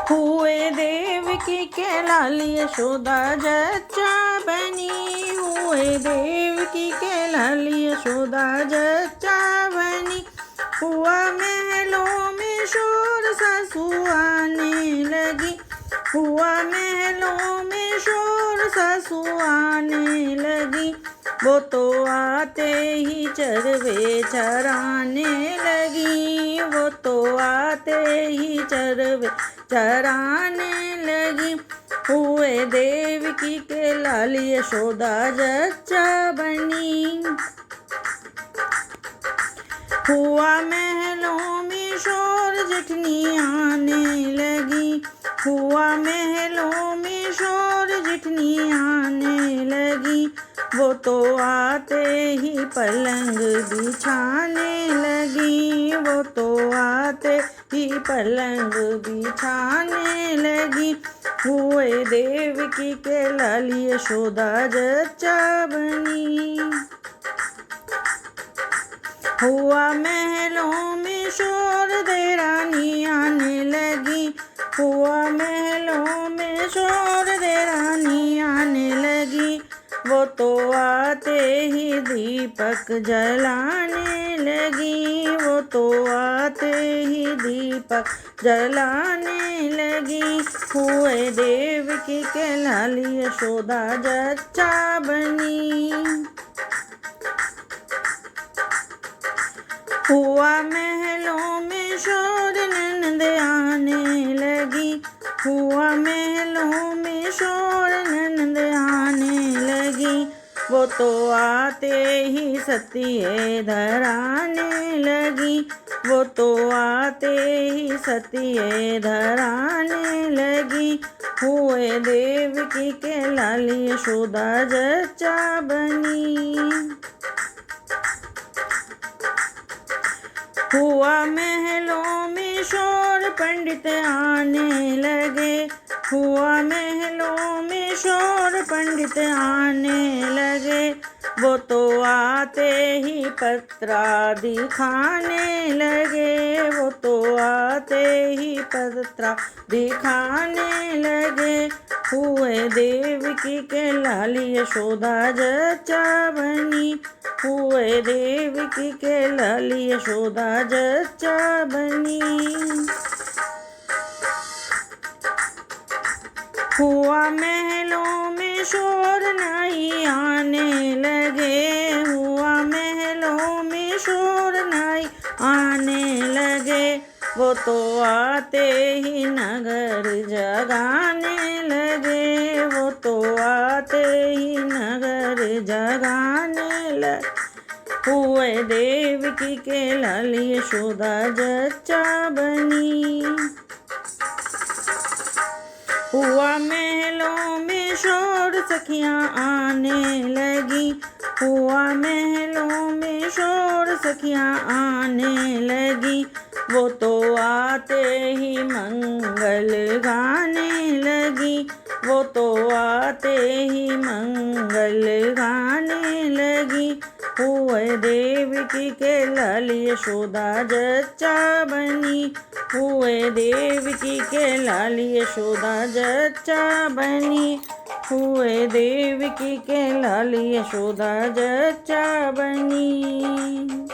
हुए देवकी के लाल यशोदा जच्चा बनी। हुए देवकी के लाल यशोदा जच्चा बनी। हुआ महलों में शोर सासू आने लगी। हुआ महलों में शोर सासू आने लगी। वो तो आते ही चरवे चराने लगी। वो तो आते ही चरवे चराने लगी। हुए देवकी के लाल यशोदा जच्चा बनी। हुआ महलों में शोर जिठनी आने लगी। हुआ महलों में शोर जिठनी आने लगी। वो तो आते ही पलंग बिछाने लगी। वो तो आते ही पलंग बिछाने लगी। हुए देवकी के लाल यशोदा जच्चा बनी। हुआ महलों में शोर देरानी आने लगी। हुआ महलों में शोर देरानी आने लगी। वो तो आते ही दीपक जलाने लगी। वो तो आते ही दीपक जलाने लगी। हुए देवकी के लाल यशोदा जच्चा बनी। हुआ महलों में शोर ननद आने लगी। हुआ महलों में शोर ननद आने लगी। वो तो आते ही सतिये धराने लगी। वो तो आते ही सतिये धराने लगी। हुए देवकी के लाल यशोदा जच्चा बनी। हुआ महलों में शोर पंडित आने लगे। हुआ महलों में शोर पंडित आने लगे। वो तो आते ही पत्रा दिखाने लगे। वो तो आते ही पत्रा दिखाने लगे। हुए देवकी के लाल यशोदा जच्चा बनी। हुए देवकी के लाल यशोदा जच्चा बनी। हुआ महलों में शोर नाई आने लगे। हुआ महलों में शोर नाई आने लगे। वो तो आते ही नगर जगाने लगे। वो तो आते ही नगर जगाने लगे। हुए देवकी के लाल यशोदा जच्चा बनी। हुआ महलों में शोर सखियाँ आने लगी। हुआ महलों में शोर सखियाँ आने लगी। वो तो आते ही मंगल गाने लगी। वो तो आते ही मंगल गाने लगी। हुए देवकी के लाल यशोदा जच्चा बनी। हुए देवकी के लाल यशोदा जच्चा बनी। हुए देवकी के लाल यशोदा जच्चा बनी।